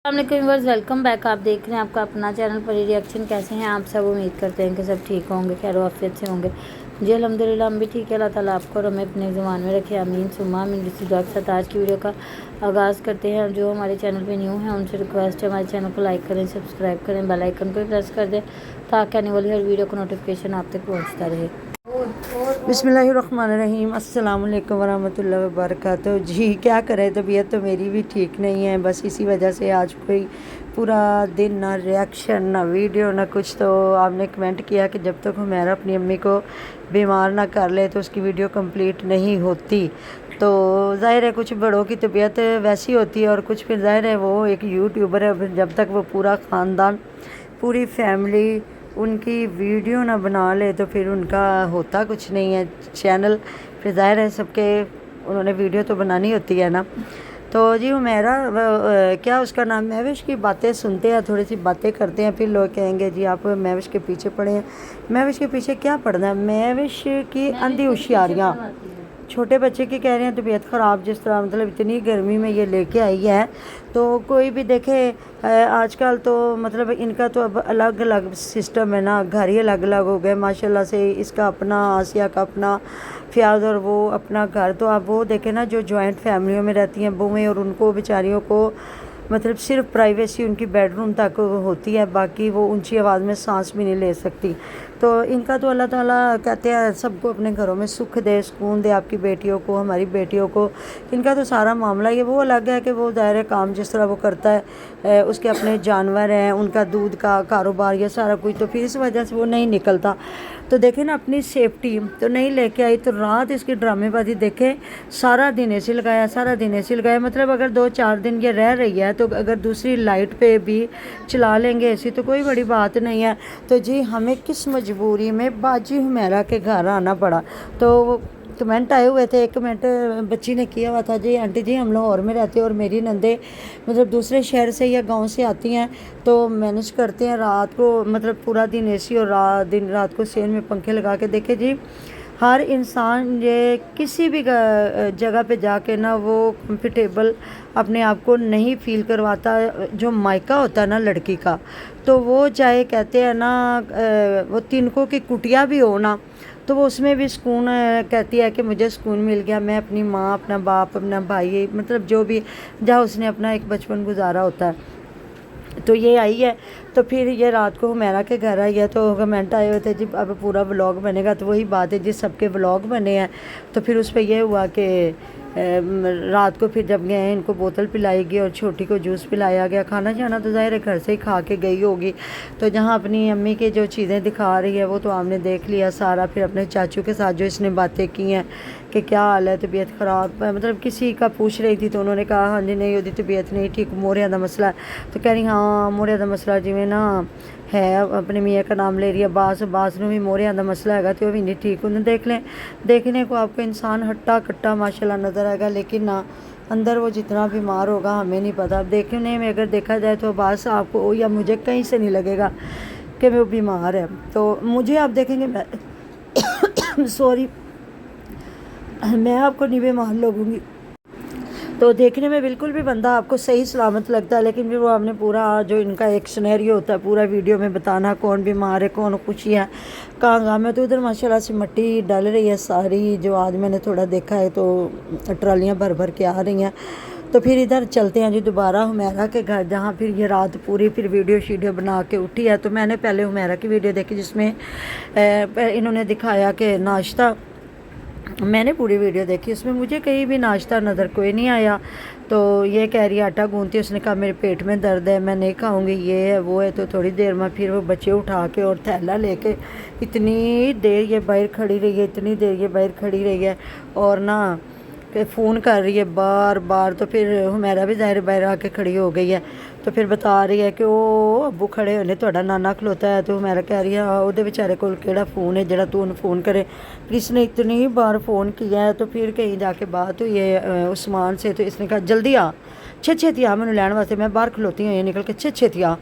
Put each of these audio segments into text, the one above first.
Viewers, welcome back. आप देख रहे हैं आपका अपना चैनल परी रिएक्शन। कैसे हैं आप सब? उम्मीद करते हैं कि सब ठीक होंगे, खैर आफियत से होंगे। जी अल्हम्दुलिल्लाह हम भी ठीक है। अल्लाह ताला आपको और हमें अपने ज़ुबान में रखे, आमीन सुम्मा आमीन। इसी दुआ के साथ आज की वीडियो का आगाज़ करते हैं। जो हमारे चैनल पे न्यू हैं उनसे रिक्वेस्ट है, हमारे चैनल को लाइक करें, सब्सक्राइब करें, बेल आइकन को भी प्रेस कर दें ताकि आने वाली हर वीडियो का नोटिफिकेशन आप तक पहुँचता रहे। बिस्मिल्लाहिर्रहमानिर्रहीम, अस्सलाम वालेकुम वरहमतुल्लाहि वबरकातुहू। जी क्या करें, तबीयत तो मेरी भी ठीक नहीं है। बस इसी वजह से आज कोई पूरा दिन ना रिएक्शन ना वीडियो ना कुछ। तो आपने कमेंट किया कि जब तक हुमैरा अपनी अम्मी को बीमार ना कर ले तो उसकी वीडियो कंप्लीट नहीं होती। तो ज़ाहिर है कुछ बड़ों की तबीयत वैसी होती है और कुछ फिर ज़ाहिर है वो एक यूट्यूबर है, फिर जब तक वो पूरा ख़ानदान पूरी फैमिली उनकी वीडियो ना बना ले तो फिर उनका होता कुछ नहीं है चैनल। फिर ज़ाहिर है सबके उन्होंने वीडियो तो बनानी होती है ना। तो जी हुमैरा क्या उसका नाम, महविश की बातें सुनते हैं, थोड़ी सी बातें करते हैं, फिर लोग कहेंगे जी आप महविश के पीछे पड़े हैं। महविश के पीछे क्या पड़ना है? महविश की अंधी होशियारियाँ, छोटे बच्चे की कह रहे हैं तबीयत ख़राब, जिस तरह मतलब इतनी गर्मी में ये लेके आई है। तो कोई भी देखे आजकल तो मतलब इनका तो अब अलग अलग सिस्टम है ना, घर ही अलग अलग हो गए माशाल्लाह से। इसका अपना, आसिया का अपना, फ़ियाज़ और वो अपना घर। तो आप वो देखें ना जो जॉइंट फैमिलियों में रहती हैं बहुएँ, और उनको बेचारियों को मतलब सिर्फ प्राइवेसी उनकी बेडरूम तक होती है, बाकी वो ऊंची आवाज़ में सांस भी नहीं ले सकती। तो इनका तो अल्लाह ताला कहते हैं सबको अपने घरों में सुख दे, सुकून दे, आपकी बेटियों को, हमारी बेटियों को। इनका तो सारा मामला ये वो अलग है कि वो दायरे काम जिस तरह वो करता है, उसके अपने जानवर हैं, उनका दूध का कारोबार, ये सारा कुछ, तो फिर इस वजह से वो नहीं निकलता। तो देखें ना अपनी सेफ्टी तो नहीं लेके आई, तो रात इसकी ड्रामेबाजी देखें। सारा दिन एसी लगाया, सारा दिन एसी लगाया, मतलब अगर 2-4 दिन ये रह रही है तो अगर दूसरी लाइट पे भी चला लेंगे एसी तो कोई बड़ी बात नहीं है। तो जी हमें किस मजबूरी में बाजी हुमैरा के घर आना पड़ा। तो कमेंट आए हुए थे, एक कमेंट बच्ची ने किया हुआ था, जी आंटी जी हम लाहौर में रहते हैं और मेरी नंदे मतलब दूसरे शहर से या गांव से आती हैं, तो मैनेज करते हैं रात को मतलब पूरा दिन एसी और दिन रात को सेल में पंखे लगा के। देखे जी हर इंसान ये किसी भी जगह पे जाके ना वो कंफर्टेबल अपने आप को नहीं फील करवाता। जो मायका होता है ना लड़की का, तो वो चाहे कहते हैं ना वो तिनकों की कुटिया भी हो ना, तो वो उसमें भी सुकून कहती है कि मुझे सुकून मिल गया। मैं अपनी माँ, अपना बाप, अपना भाई, मतलब जो भी जहाँ उसने अपना एक बचपन गुजारा होता है, तो ये आई है। तो फिर ये रात को हुमैरा के घर आई है, तो कमेंट आए हुए थे जी अब पूरा व्लॉग बनेगा। तो वही बात है जी, सबके व्लॉग बने हैं। तो फिर उस पर यह हुआ कि रात को फिर जब गए इनको बोतल पिलाई गई और छोटी को जूस पिलाया गया। खाना जाना तो ज़ाहिर है घर से ही खा के गई होगी। तो जहाँ अपनी अम्मी की जो चीज़ें दिखा रही है वो तो आपने देख लिया सारा। फिर अपने चाचू के साथ जो इसने बातें की हैं कि क्या हाल है, तबीयत ख़राब, मतलब किसी का पूछ रही थी तो उन्होंने कहा हाँ जी नहीं उसकी तबीयत नहीं ठीक, मोरिया का मसला है। तो कह रही हाँ मोरिया का मसला जिमें ना है, अपने मियाँ का नाम ले रही है, बास ने भी मोरिया का मसला है तो भी नहीं ठीक। उन्हें देख लें, देखने को आपको इंसान हट्टा कट्टा माशाल्लाह नज़र आएगा, लेकिन ना अंदर वो जितना बीमार होगा हमें नहीं पता। देखने में अगर देखा जाए तो बस आपको या मुझे कहीं से नहीं लगेगा कि वो बीमार है। तो मुझे आप देखेंगे मैं सॉरी मैं आपको नहीं बीमार लगूंगी। तो देखने में बिल्कुल भी बंदा आपको सही सलामत लगता है, लेकिन फिर वो आपने पूरा जो इनका एक सिनेरियो होता है पूरा वीडियो में बताना, कौन बीमार है, कौन खुशी है, कहाँ कहाँ में। तो उधर माशाल्लाह से मिट्टी डल रही है सारी, जो आज मैंने थोड़ा देखा है तो ट्रालियाँ भर भर के आ रही हैं। तो फिर इधर चलते हैं जी दोबारा हुमैरा के घर, जहाँ फिर ये रात पूरी फिर वीडियो शीडियो बना के उठी है। तो मैंने पहले हुमैरा की वीडियो देखी जिसमें इन्होंने दिखाया कि नाश्ता, मैंने पूरी वीडियो देखी, उसमें मुझे कहीं भी नाश्ता नज़र कोई नहीं आया। तो ये कह रही है आटा गूंथती, उसने कहा मेरे पेट में दर्द है, मैं नहीं खाऊंगी, ये है वो है। तो थोड़ी देर में फिर वो बच्चे उठा के और थैला लेके इतनी देर ये बाहर खड़ी रही है, इतनी देर ये बाहर खड़ी रही है और ना फ़ोन कर रही है बार बार। तो फिर हुमैरा भी ज़ाहिर बाहर आके खड़ी हो गई है। तो फिर बता रही है कि वो अब्बू खड़े होने थोड़ा नाना खलोता है। तो हुमैरा कह रही है ਉਹਦੇ बेचारे को केड़ा फ़ोन है जरा तू उन्हें फ़ोन करे, इसने इतनी बार फ़ोन किया है। तो फिर कहीं जाके बात हुई है उस्मान से, तो इसने कहा जल्दी आ, छेती आ मैंने लैन वास्ते, मैं बाहर खलोती हुई निकल के छेती आ।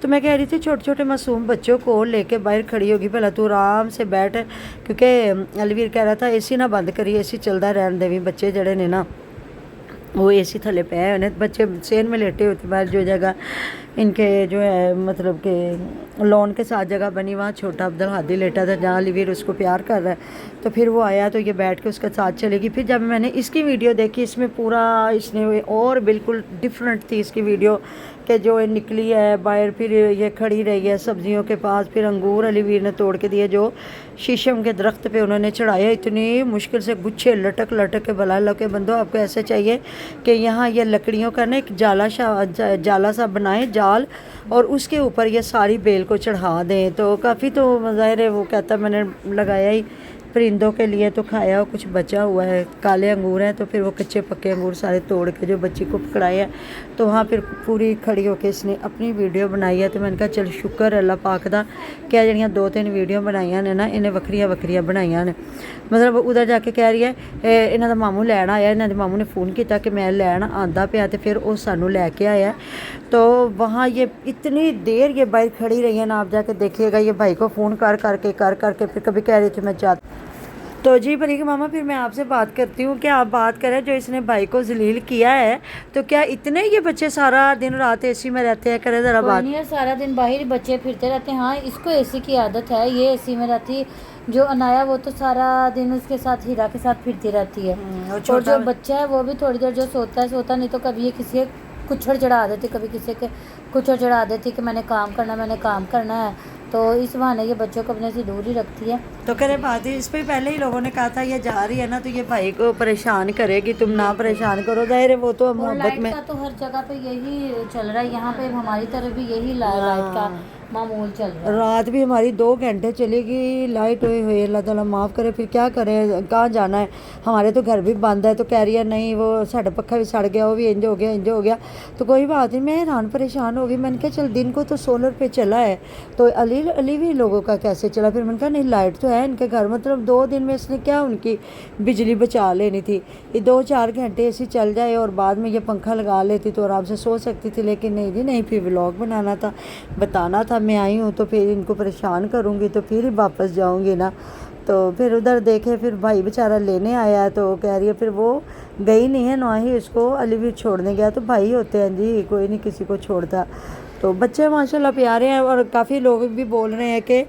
तो मैं कह रही थी छोटे छोटे मासूम बच्चों को लेके बाहर खड़ी होगी, भला तू आराम से बैठ, क्योंकि अलवीर कह रहा था एसी ना बंद करिए, एसी चलता रहने देवी, बच्चे जड़े ने ना वो एसी थले पे है उन्हें बच्चे सेन में लेटे होते बाहर जो जगह इनके जो है मतलब कि लॉन के साथ जगह बनी वहाँ छोटा अब्दुल हादी लेटा था जहाँ लिवीर उसको प्यार कर रहा है। तो फिर वो आया तो ये बैठ के उसके साथ चलेगी। फिर जब मैंने इसकी वीडियो देखी इसमें पूरा इसने और बिल्कुल डिफरेंट थी इसकी वीडियो कि जो ये निकली है बाहर, फिर ये खड़ी रही है सब्जियों के पास, फिर अंगूर अलीवीर ने तोड़ के दिए जो शीशम के दरख्त पे उन्होंने चढ़ाया। इतनी मुश्किल से गुच्छे लटक लटक के भला लो के बंदो आपको ऐसे चाहिए कि यहाँ ये लकड़ियों का ना एक जाला सा बनाए जाल और उसके ऊपर ये सारी बेल को चढ़ा दें। तो काफ़ी तो ज़ाहिर है वो कहता मैंने लगाया ही परिंदों के लिए तो खाया और कुछ बचा हुआ है, काले अंगूर हैं। तो फिर वो कच्चे पक्के अंगूर सारे तोड़ के जो बच्ची को पकड़ाए है तो वहाँ फिर पूरी खड़ी होकर इसने अपनी वीडियो बनाई है। तो मैंने कहा चल शुक्र अल्लाह पाक दा क्या जड़ियाँ 2-3 वीडियो बनाइया ने ना इन्हें वक्रिया बनाइया ने। मतलब उधर जाके कह रही है इन्हों का मामू लैन आया, इन्होंने मामू ने फ़ोन किया कि मैं लैन आंदा पाया तो फिर वो सानू लैके आया। तो वहाँ ये इतनी देर ये बाइक खड़ी रही है ना, आप जाके देखिएगा ये भाई को फ़ोन कर करके फिर कभी कह रही थी मैं चाहती। तो जी परी मामा फिर मैं आपसे बात करती हूँ कि आप बात करें जो इसने भाई को जलील किया है तो क्या इतने ये बच्चे सारा दिन रात एसी में रहते हैं? करें ज़रा बात। नहीं है, सारा दिन बाहर बच्चे फिरते रहते हैं। हाँ इसको एसी की आदत है, ये एसी में रहती। जो अनाया वो तो सारा दिन उसके साथ हीरा के साथ फिरती रहती है। और जो बच्चा है वो भी थोड़ी देर जो सोता नहीं तो कभी ये किसी कुछड़ चढ़ा देती, कभी किसी के कुछड़ चढ़ा देती कि मैंने काम करना है। तो इस बहाने ये बच्चों को अपने से दूर ही रखती है। तो करे बात है इस पे पहले ही लोगों ने कहा था ये जा रही है ना तो ये भाई को परेशान करेगी, तुम ना परेशान करो। जाहिर है वो तो मोहब्बत में का तो हर जगह पे यही चल रहा है, यहाँ पे हमारी तरफ भी यही लाइट का मामूल चल रहा है। रात भी हमारी 2 घंटे चलेगी लाइट हुई अल्लाह ताला माफ़ करे। फिर क्या करें, कहाँ जाना है, हमारे तो घर भी बंद है। तो कह रही है नहीं वो साढ़ा पक्खा भी सड़ गया, वो भी इंज हो गया। तो कोई बात नहीं, मैं हैरान परेशान हो गई। मैंने कहा चल दिन को तो सोलर पे चला है तो अली भी लोगों का कैसे चला। फिर मैंने कहा नहीं लाइट तो है इनके घर, मतलब 2 दिन में इसने क्या उनकी बिजली बचा लेनी थी। ये 2-4 घंटे ऐसी चल जाए और बाद में ये पंखा लगा लेती तो आराम से सो सकती थी। लेकिन नहीं जी नहीं, फिर व्लॉग बनाना था, बताना था मैं आई हूँ तो फिर इनको परेशान करूँगी तो फिर ही वापस जाऊँगी ना। तो फिर उधर देखे फिर भाई बेचारा लेने आया तो कह रही है फिर वो गई नहीं है ना ही उसको अलीवीर छोड़ने गया। तो भाई होते हैं जी, कोई नहीं किसी को छोड़ता। तो बच्चे माशाल्लाह प्यारे हैं और काफ़ी लोग भी बोल रहे हैं कि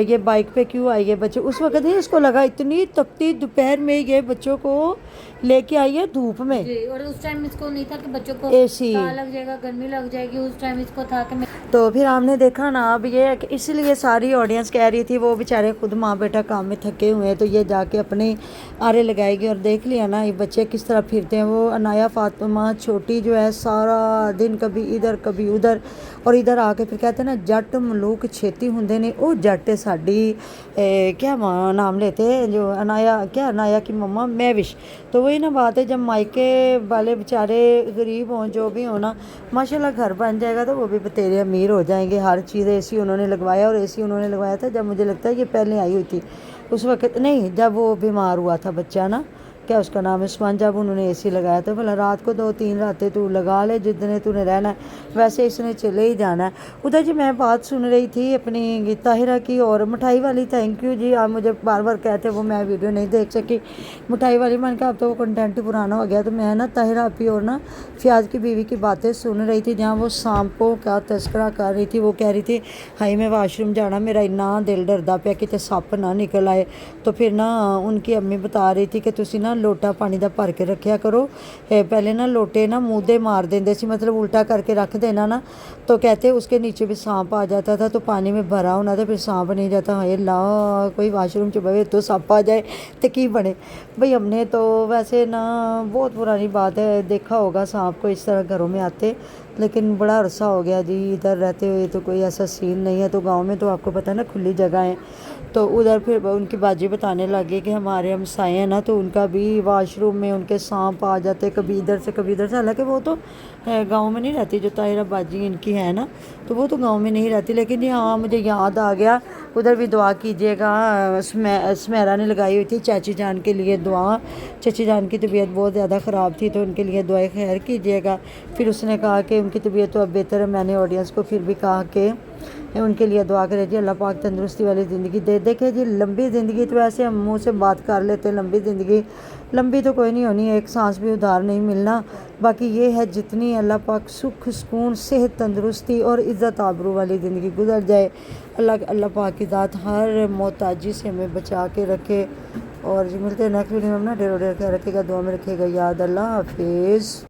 ये बाइक पे क्यों आई है बच्चे। उस वक्त ही इसको लगा इतनी तपती दोपहर में ये बच्चों को लेके आई है धूप में जी, और उस टाइम इसको नहीं था कि बच्चों को एसी लग जाएगा, गर्मी लग जाएगी। उस टाइम इसको था कि तो फिर हमने देखा ना अब ये कि इसलिए सारी ऑडियंस कह रही थी वो बेचारे खुद माँ बेटा काम में थके हुए हैं तो ये जाके अपने आरे लगाएगी। और देख लिया ना ये बच्चे किस तरह फिरते हैं। वो अनाया फातिमा छोटी जो है सारा दिन कभी इधर कभी उधर और इधर आके फिर कहते हैं ना जट मलूक छेती होंगे ने। वो जट साड़ी क्या नाम लेते हैं जो अनाया की मम्मा महविश। तो वही ना बात है जब मायके वाले बेचारे गरीब हों जो भी हो ना माशाल्लाह घर बन जाएगा तो वो भी बतेरे अमीर हो जाएंगे। हर चीज़ एसी उन्होंने लगवाया और एसी उन्होंने लगवाया था जब मुझे लगता है ये पहले आई हुई थी उस वक्त नहीं, जब वो बीमार हुआ था बच्चा ना क्या उसका नाम है उस्मान, जब उन्होंने एसी लगाया था। भला रात को 2-3 रातें तू लगा ले जितने तूने रहना है, वैसे इसने चले ही जाना है। उधर जी मैं बात सुन रही थी अपनी ताहिरा की और मिठाई वाली। थैंक यू जी, आप मुझे बार बार कहते वो मैं वीडियो नहीं देख सकी मिठाई वाली। मैंने कहा अब तो वो कंटेंट पुराना हो गया। तो मैं ना ताहिरा अपी और ना फ़ियाज़ की बीवी की बातें सुन रही थी जहाँ वो सांपों का तस्करा कर रही थी। वो कह रही थी हाई मैं वाशरूम जाना, मेरा इन्ना दिल डरदा पिया कि सप ना निकल आए। तो फिर ना उनकी अम्मी बता रही थी कि तुसी ना लोटा पानी का भर के रखा करो। पहले ना लोटे ना मुँह दे मार देंगे सी, मतलब उल्टा करके रख देना ना तो कहते उसके नीचे भी सांप आ जाता था। तो पानी में भरा होना तो फिर सांप नहीं जाता। हाय ला कोई वाशरूम च बवे तो सांप आ जाए तो की बने भाई। हमने तो वैसे ना बहुत पुरानी बात है देखा होगा सांप को इस तरह घरों में आते, लेकिन बड़ा अरसा हो गया जी इधर रहते हुए तो कोई ऐसा सीन नहीं है। तो गांव में तो आपको पता है ना खुली जगह है। तो उधर फिर उनकी बाजी बताने लगे कि हमारे हमसाए हैं ना तो उनका भी वाशरूम में उनके सांप आ जाते कभी इधर से कभी इधर से। हालांकि वो तो गांव में नहीं रहती जो ताहिरा बाजी इनकी है ना, तो वो तो गांव में नहीं रहती। लेकिन हाँ मुझे याद आ गया उधर भी दुआ कीजिएगा। स्मेरा ने लगाई हुई थी चाची जान के लिए दुआ। चाची जान की तबीयत बहुत ज़्यादा ख़राब थी तो उनके लिए दुआ खैर कीजिएगा। फिर उसने कहा कि उनकी तबीयत तो अब बेहतर है। मैंने ऑडियंस को फिर भी कहा कि ان کے لیے دعا کریں جی، اللہ پاک تندرستی والی زندگی دے۔ دیکھیں جی لمبی زندگی تو ایسے ہم منہ سے بات کر لیتے ہیں، لمبی زندگی لمبی تو کوئی نہیں ہونی، ایک سانس بھی ادھار نہیں ملنا، باقی یہ ہے جتنی اللہ پاک سکھ سکون صحت تندرستی اور عزت آبرو والی زندگی گزر جائے، اللہ پاک کی ذات ہر محتاجی سے ہمیں بچا کے رکھے۔ اور جی ملتے ہیں نیکسٹ ویڈیو میں، اپنا ڈیر خیال رکھے گا، دعا میں رکھے گا یاد۔ اللہ حافظ۔